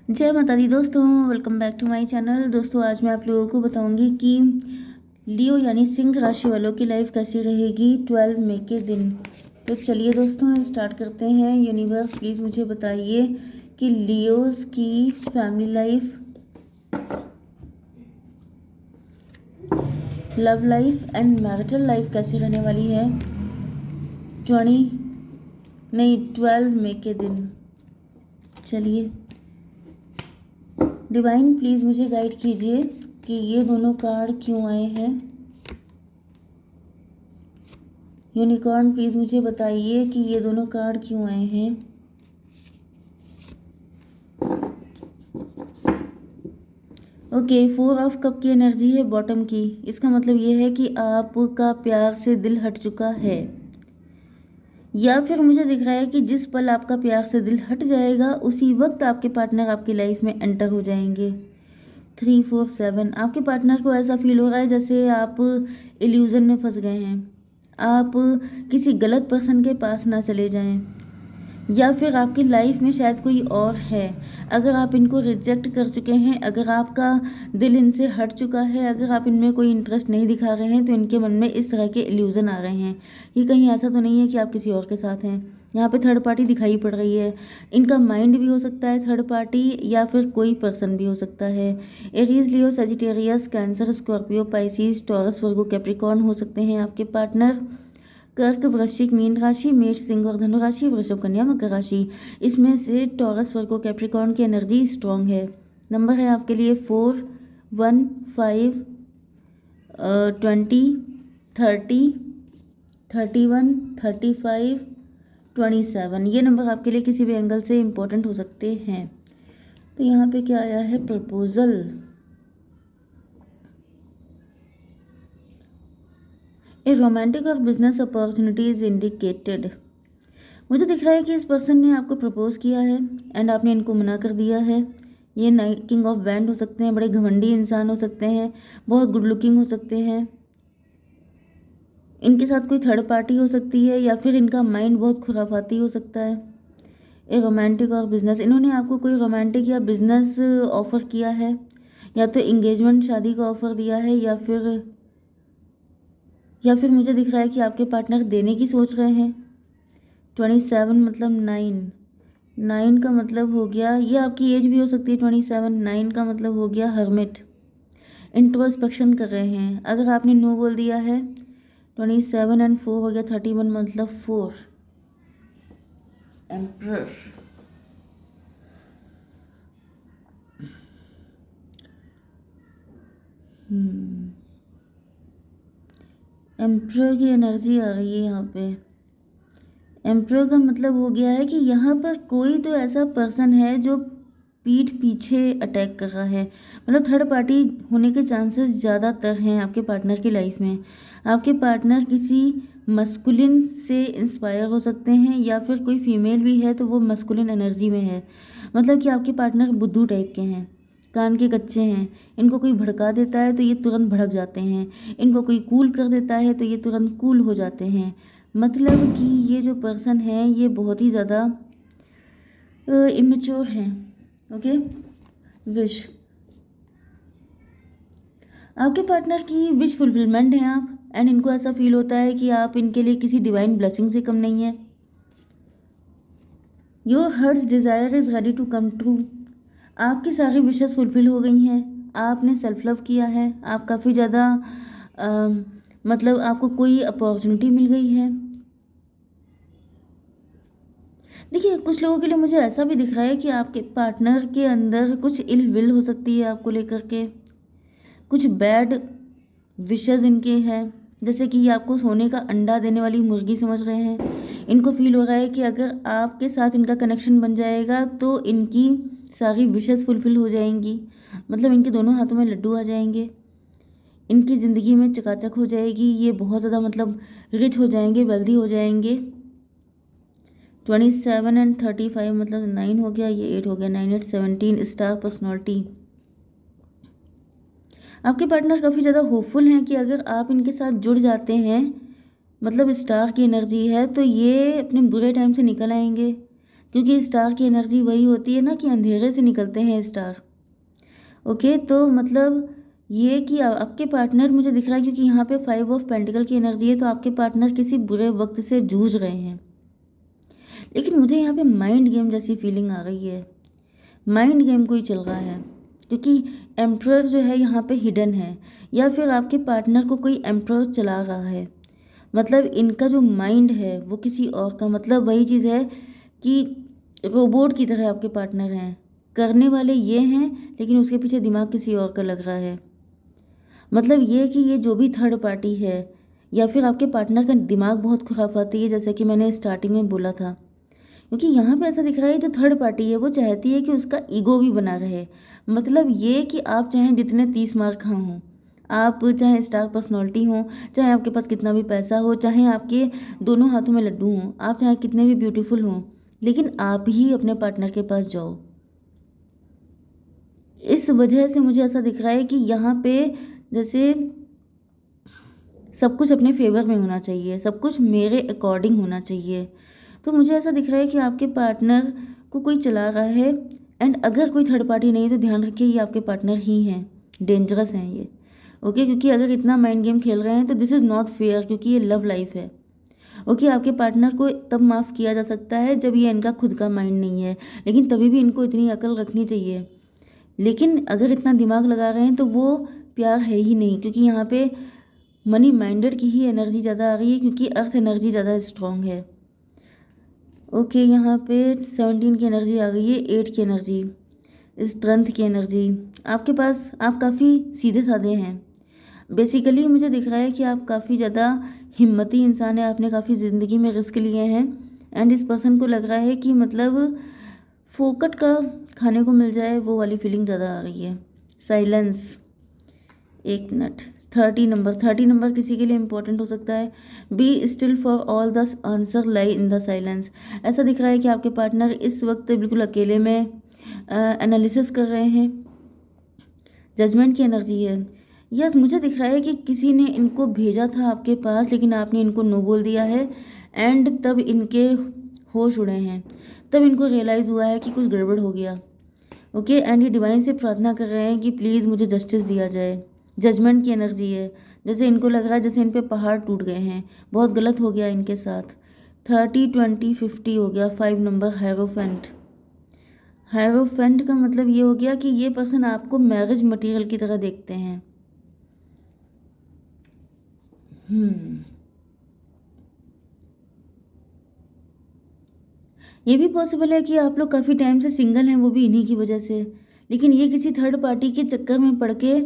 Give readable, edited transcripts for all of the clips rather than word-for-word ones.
जय माता दी दोस्तों, welcome back to my channel. दोस्तों आज मैं आप लोगों को बताऊंगी कि लियो यानी सिंह राशि वालों की लाइफ कैसी रहेगी 12 मई के दिन। तो चलिए दोस्तों स्टार्ट करते हैं। यूनिवर्स प्लीज़ मुझे बताइए कि लियोस की family life, love life and marital life कैसी रहने वाली है 12 मई के दिन। चलिए डिवाइन प्लीज़ मुझे गाइड कीजिए कि ये दोनों कार्ड क्यों आए हैं। यूनिकॉर्न प्लीज़ मुझे बताइए कि ये दोनों कार्ड क्यों आए हैं। ओके, 4 ऑफ कप की एनर्जी है बॉटम की। इसका मतलब ये है कि आपका प्यार से दिल हट चुका है, या फिर मुझे दिख रहा है कि जिस पल आपका प्यार से दिल हट जाएगा उसी वक्त आपके पार्टनर आपकी लाइफ में एंटर हो जाएंगे। 3 4 7 आपके पार्टनर को ऐसा फील हो रहा है जैसे आप इल्यूजन में फंस गए हैं। आप किसी गलत पर्सन के पास ना चले जाएं, या फिर आपकी लाइफ में शायद कोई और है। अगर आप इनको रिजेक्ट कर चुके हैं, अगर आपका दिल इनसे हट चुका है, अगर आप इनमें कोई इंटरेस्ट नहीं दिखा रहे हैं, तो इनके मन में इस तरह के इल्यूजन आ रहे हैं। ये कहीं ऐसा तो नहीं है कि आप किसी और के साथ हैं। यहाँ पे थर्ड पार्टी दिखाई पड़ रही है। इनका माइंड भी हो सकता है थर्ड पार्टी, या फिर कोई पर्सन भी हो सकता है। Aries, Leo, Sagittarius, Cancer, Scorpio, Pisces, Taurus, Virgo, Capricorn हो सकते हैं आपके पार्टनर। कर्क, वृश्चिक, मीन राशि, मेष, सिंह और धनु राशि, वृषभ, कन्या, मकर राशि। इसमें से टॉरस, वर्गो, कैप्रिकॉर्न की एनर्जी स्ट्रांग है। नंबर है आपके लिए 4 1 5 20 30 31 35 27। ये नंबर आपके लिए किसी भी एंगल से इम्पोर्टेंट हो सकते हैं। तो यहाँ पे क्या आया है, प्रपोजल। ए रोमांटिक और बिजनेस अपॉर्चुनिटी इज इंडिकेटेड। मुझे दिख रहा है कि इस पर्सन ने आपको प्रपोज किया है एंड आपने इनको मना कर दिया है। ये किंग ऑफ वैंड हो सकते हैं, बड़े घमंडी इंसान हो सकते हैं, बहुत गुड लुकिंग हो सकते हैं। इनके साथ कोई थर्ड पार्टी हो सकती है, या फिर इनका माइंड बहुत खुराफाती हो सकता है। ए रोमांटिक और बिजनेस, इन्होंने आपको कोई रोमांटिक या बिजनेस ऑफर किया है, या तो इंगेजमेंट शादी का ऑफर दिया है, या फिर मुझे दिख रहा है कि आपके पार्टनर देने की सोच रहे हैं। 27 मतलब 9 का मतलब हो गया, ये आपकी एज भी हो सकती है। 27 9 का मतलब हो गया हर्मिट, इंट्रोस्पेक्शन कर रहे हैं। अगर आपने नो बोल दिया है 27 एंड 4 हो गया 31 मतलब 4, एम्परर। एम्परर की एनर्जी आ रही है यहाँ पे। एम्परर का मतलब हो गया है कि यहाँ पर कोई तो ऐसा पर्सन है जो पीठ पीछे अटैक कर रहा है। मतलब थर्ड पार्टी होने के चांसेस ज़्यादातर हैं आपके पार्टनर की लाइफ में। आपके पार्टनर किसी मस्कुलिन से इंस्पायर हो सकते हैं, या फिर कोई फीमेल भी है तो वो मस्कुलिन एनर्जी में है। मतलब कि आपके पार्टनर बुद्धू टाइप के हैं, कान के कच्चे हैं। इनको कोई भड़का देता है तो ये तुरंत भड़क जाते हैं, इनको कोई कूल कर देता है तो ये तुरंत कूल हो जाते हैं। मतलब कि ये जो पर्सन है ये बहुत ही ज़्यादा इमेच्योर हैं। ओके, विश, आपके पार्टनर की विश फुलफिलमेंट है आप, एंड इनको ऐसा फील होता है कि आप इनके लिए किसी डिवाइन ब्लेसिंग से कम नहीं है। Your heart's desire is ready to come true. आपकी सारी विशेस फुलफिल हो गई हैं। आपने सेल्फ लव किया है, आप काफ़ी ज़्यादा मतलब आपको कोई अपॉर्चुनिटी मिल गई है। देखिए कुछ लोगों के लिए मुझे ऐसा भी दिख रहा है कि आपके पार्टनर के अंदर कुछ इल विल हो सकती है आपको लेकर के। कुछ बैड विशेस इनके हैं, जैसे कि ये आपको सोने का अंडा देने वाली मुर्गी समझ रहे हैं। इनको फील हो रहा है कि अगर आपके साथ इनका कनेक्शन बन जाएगा तो इनकी सारी विशेस फुलफिल हो जाएंगी। मतलब इनके दोनों हाथों में लड्डू आ जाएंगे, इनकी ज़िंदगी में चकाचक हो जाएगी। ये बहुत ज़्यादा मतलब रिच हो जाएंगे, वेल्दी हो जाएंगे। 27 एंड 35 मतलब 9 हो गया, ये 8 हो गया। 9 8 17 स्टार पर्सनैलिटी। आपके पार्टनर काफ़ी ज़्यादा होपफुल हैं कि अगर आप इनके साथ जुड़ जाते हैं, मतलब स्टार की एनर्जी है, तो ये अपने बुरे टाइम से निकल आएंगे। क्योंकि स्टार की एनर्जी वही होती है ना कि अंधेरे से निकलते हैं स्टार। ओके, तो मतलब ये कि आपके पार्टनर मुझे दिख रहा है, क्योंकि यहाँ पे 5 ऑफ पेंटिकल की एनर्जी है, तो आपके पार्टनर किसी बुरे वक्त से जूझ रहे हैं। लेकिन मुझे यहाँ पे माइंड गेम जैसी फीलिंग आ रही है, माइंड गेम कोई चल रहा है, क्योंकि एम्प्रर जो है यहाँ पे हिडन है, या फिर आपके पार्टनर को कोई एम्प्रर चला रहा है। मतलब इनका जो माइंड है वो किसी और का, मतलब वही चीज़ है कि रोबोट की तरह आपके पार्टनर हैं, करने वाले ये हैं लेकिन उसके पीछे दिमाग किसी और का लग रहा है। मतलब ये कि ये जो भी थर्ड पार्टी है, या फिर आपके पार्टनर का दिमाग बहुत खुराफाती है, जैसा कि मैंने स्टार्टिंग में बोला था। क्योंकि यहाँ पे ऐसा दिख रहा है जो थर्ड पार्टी है वो चाहती है कि उसका ईगो भी बना रहे। मतलब ये कि आप चाहे जितने 30 मार खा हों, आप चाहे स्टार पर्सनालिटी हो, चाहे आपके पास कितना भी पैसा हो, चाहे आपके दोनों हाथों में लड्डू हों, आप चाहे कितने भी ब्यूटीफुल हों, लेकिन आप ही अपने पार्टनर के पास जाओ। इस वजह से मुझे ऐसा दिख रहा है कि यहाँ पे जैसे सब कुछ अपने फेवर में होना चाहिए, सब कुछ मेरे अकॉर्डिंग होना चाहिए। तो मुझे ऐसा दिख रहा है कि आपके पार्टनर को कोई चला रहा है, एंड अगर कोई थर्ड पार्टी नहीं तो ध्यान रखिए ये आपके पार्टनर ही हैं, डेंजरस हैं ये। ओके, क्योंकि अगर इतना माइंड गेम खेल रहे हैं तो दिस इज़ नॉट फेयर, क्योंकि ये लव लाइफ है। ओके, आपके पार्टनर को तब माफ़ किया जा सकता है जब ये इनका खुद का माइंड नहीं है, लेकिन तभी भी इनको इतनी अकल रखनी चाहिए। लेकिन अगर इतना दिमाग लगा रहे हैं तो वो प्यार है ही नहीं, क्योंकि यहाँ पे मनी माइंडेड की ही एनर्जी ज़्यादा आ रही है, क्योंकि अर्थ एनर्जी ज़्यादा स्ट्रांग है। ओके, यहाँ पे 17 की एनर्जी आ गई है, 8 की एनर्जी, स्ट्रेंथ की एनर्जी। आपके पास आप काफ़ी सीधे साधे हैं। बेसिकली मुझे दिख रहा है कि आप काफ़ी ज़्यादा हिम्मती इंसान है, आपने काफ़ी ज़िंदगी में रिस्क लिए हैं, एंड इस पर्सन को लग रहा है कि मतलब फोकट का खाने को मिल जाए, वो वाली फीलिंग ज़्यादा आ रही है। साइलेंस, एक मिनट। 30 नंबर किसी के लिए इंपॉर्टेंट हो सकता है। Be still for all the answer lie in the silence. ऐसा दिख रहा है कि आपके पार्टनर इस वक्त बिल्कुल अकेले में एनालिसिस कर रहे हैं। जजमेंट की एनर्जी है। यस, मुझे दिख रहा है कि किसी ने इनको भेजा था आपके पास, लेकिन आपने इनको नो बोल दिया है, एंड तब इनके होश उड़े हैं, तब इनको रियलाइज़ हुआ है कि कुछ गड़बड़ हो गया। ओके, एंड ये डिवाइन से प्रार्थना कर रहे हैं कि प्लीज़ मुझे जस्टिस दिया जाए। जजमेंट की एनर्जी है, जैसे इनको लग रहा है जैसे इन पे पहाड़ टूट गए हैं, बहुत गलत हो गया इनके साथ। 30, 20, 50 हो गया। 5 नंबर, हायरोफेंट। हायरोफेंट का मतलब ये हो गया कि ये पर्सन आपको मैरिज मटेरियल की तरह देखते हैं। ये भी पॉसिबल है कि आप लोग काफ़ी टाइम से सिंगल हैं, वो भी इन्हीं की वजह से, लेकिन ये किसी थर्ड पार्टी के चक्कर में पड़ के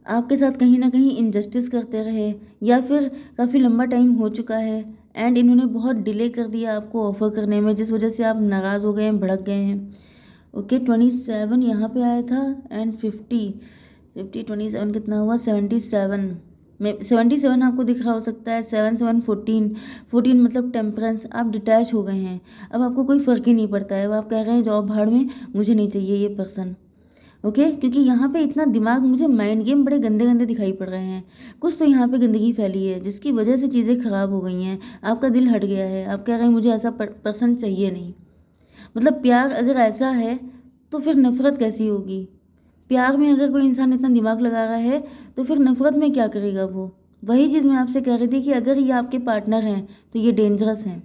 आपके साथ कहीं ना कहीं इनजस्टिस करते रहे, या फिर काफ़ी लंबा टाइम हो चुका है एंड इन्होंने बहुत डिले कर दिया आपको ऑफ़र करने में, जिस वजह से आप नाराज़ हो गए हैं, भड़क गए हैं। ओके, 27 यहाँ पे आया था, एंड 50, 27 कितना हुआ? 77 में 77 आपको दिख रहा हो सकता है। 7, 7, 14, 14 मतलब टेम्परेंस। आप डिटैच हो गए हैं, अब आपको कोई फ़र्क ही नहीं पड़ता है, अब आप कह रहे हैं जॉब भाड़ में, मुझे नहीं चाहिए ये पर्सन। ओके, क्योंकि यहाँ पे इतना दिमाग, मुझे माइंड गेम बड़े गंदे गंदे दिखाई पड़ रहे हैं। कुछ तो यहाँ पे गंदगी फैली है जिसकी वजह से चीज़ें ख़राब हो गई हैं, आपका दिल हट गया है, आप कह रहे हैं मुझे ऐसा पर्सन चाहिए नहीं। मतलब प्यार अगर ऐसा है तो फिर नफ़रत कैसी होगी? प्यार में अगर कोई इंसान इतना दिमाग लगा रहा है तो फिर नफ़रत में क्या करेगा वो? वही चीज़ मैं आपसे कह रही थी कि अगर ये आपके पार्टनर हैं तो ये डेंजरस हैं।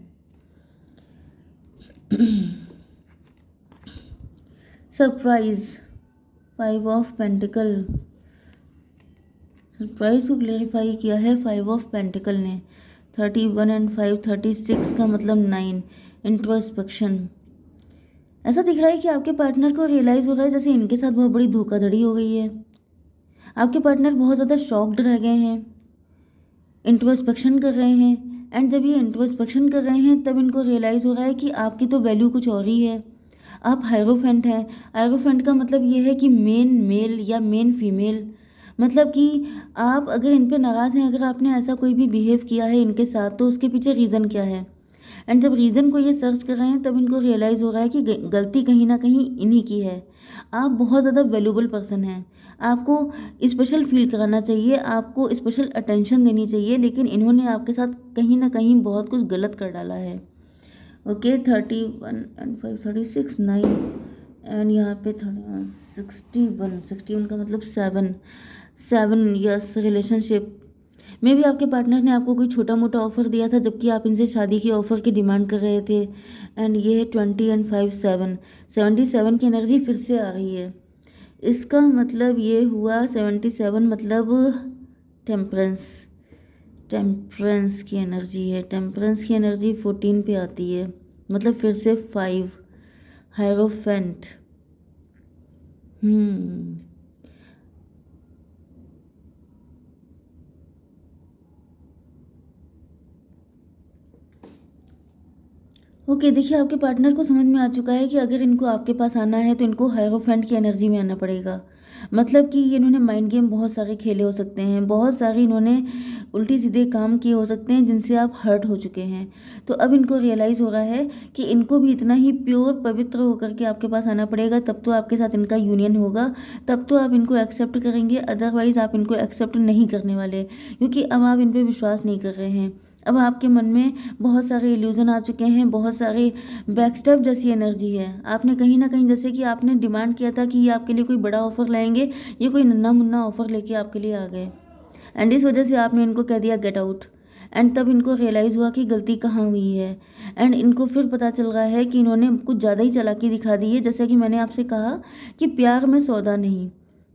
Surprise, 5 of pentacle. सरप्राइज़ को क्लेरिफाई किया है 5 ऑफ पेंटिकल ने। 31 एंड 5, 36 का मतलब 9, इंट्रोस्पेक्शन। ऐसा दिख रहा है कि आपके पार्टनर को रियलाइज़ हो रहा है जैसे इनके साथ बहुत बड़ी धोखाधड़ी हो गई है। आपके पार्टनर बहुत ज़्यादा शॉक्ड रह गए हैं, इंट्रोस्पेक्शन कर रहे हैं, एंड जब ये इंट्रोस्पेक्शन कर रहे हैं तब इनको रियलाइज़ हो रहा है कि आपकी तो वैल्यू कुछ और ही है। आप हायरोफेंट हैं। हायरोफेंट का मतलब ये है कि मेन मेल या मेन फीमेल, मतलब कि आप अगर इन पे नाराज़ हैं, अगर आपने ऐसा कोई भी बिहेव किया है इनके साथ, तो उसके पीछे रीज़न क्या है। एंड जब रीज़न को ये सर्च कर रहे हैं तब इनको रियलाइज़ हो रहा है कि गलती कहीं ना कहीं इन्हीं की है। आप बहुत ज़्यादा वैल्यूबल पर्सन हैं, आपको स्पेशल फील कराना चाहिए, आपको स्पेशल अटेंशन देनी चाहिए, लेकिन इन्होंने आपके साथ कहीं ना कहीं बहुत कुछ गलत कर डाला है। ओके 31 एंड 5 36 9 एंड यहाँ पे 61 का मतलब 7 यस रिलेशनशिप में भी आपके पार्टनर ने आपको कोई छोटा मोटा ऑफर दिया था जबकि आप इनसे शादी के ऑफर की डिमांड कर रहे थे। एंड ये है 20 एंड 5 77 की एनर्जी फिर से आ रही है। इसका मतलब ये हुआ 77 मतलब टेम्परेंस की एनर्जी है। टेम्परेंस की एनर्जी 14 पे आती है, मतलब फिर से 5 हायरोफेंट। ओके देखिए आपके पार्टनर को समझ में आ चुका है कि अगर इनको आपके पास आना है तो इनको हायरोफेंट की एनर्जी में आना पड़ेगा। मतलब कि ये इन्होंने माइंड गेम बहुत सारे खेले हो सकते हैं, बहुत सारे इन्होंने उल्टी सीधे काम किए हो सकते हैं जिनसे आप हर्ट हो चुके हैं। तो अब इनको रियलाइज़ हो रहा है कि इनको भी इतना ही प्योर पवित्र होकर के आपके पास आना पड़ेगा, तब तो आपके साथ इनका यूनियन होगा, तब तो आप इनको एक्सेप्ट करेंगे। अदरवाइज़ आप इनको एक्सेप्ट नहीं करने वाले, क्योंकि अब आप इन पर विश्वास नहीं कर रहे हैं। अब आपके मन में बहुत सारे इल्यूज़न आ चुके हैं, बहुत सारे बैकस्टेप जैसी एनर्जी है। आपने कहीं ना कहीं जैसे कि आपने डिमांड किया था कि ये आपके लिए कोई बड़ा ऑफर लाएंगे, ये कोई नन्ना मुन्ना ऑफर लेके आपके लिए आ गए एंड इस वजह से आपने इनको कह दिया गेट आउट। एंड तब इनको रियलाइज़ हुआ कि गलती कहाँ हुई है। एंड इनको फिर पता चल रहा है कि इन्होंने कुछ ज़्यादा ही चालाकी दिखा दी है। जैसा कि मैंने आपसे कहा कि प्यार में सौदा नहीं,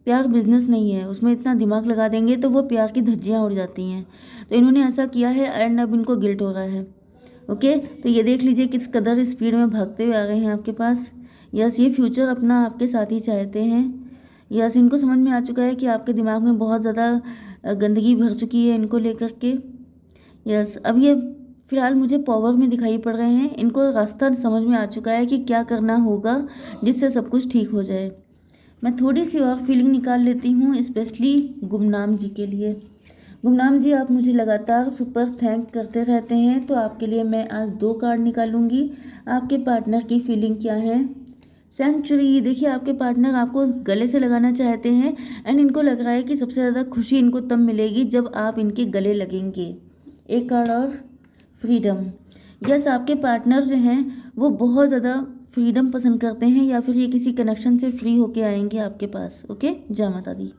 प्यार बिजनेस नहीं है, उसमें इतना दिमाग लगा देंगे तो वो प्यार की धज्जियाँ उड़ जाती हैं। तो इन्होंने ऐसा किया है एंड अब इनको गिल्ट हो रहा है। ओके तो ये देख लीजिए किस कदर स्पीड में भागते हुए आ गए हैं आपके पास। यस ये फ्यूचर अपना आपके साथ ही चाहते हैं। यस इनको समझ में आ चुका है कि आपके दिमाग में बहुत ज़्यादा गंदगी भर चुकी है इनको लेकर के। यस अब ये फिलहाल मुझे पावर में दिखाई पड़ रहे हैं। इनको रास्ता समझ में आ चुका है कि क्या करना होगा जिससे सब कुछ ठीक हो जाए। मैं थोड़ी सी और फीलिंग निकाल लेती हूँ स्पेशली गुमनाम जी के लिए। गुमनाम जी आप मुझे लगातार सुपर थैंक करते रहते हैं, तो आपके लिए मैं आज 2 कार्ड निकालूंगी। आपके पार्टनर की फीलिंग क्या है। सेंचुरी देखिए आपके पार्टनर आपको गले से लगाना चाहते हैं एंड इनको लग रहा है कि सबसे ज़्यादा खुशी इनको तब मिलेगी जब आप इनके गले लगेंगे। एक कार्ड और फ्रीडम। यस आपके पार्टनर जो हैं वो बहुत ज़्यादा फ्रीडम पसंद करते हैं या फिर ये किसी कनेक्शन से फ्री होके आएंगे आपके पास। ओके जय माता दी।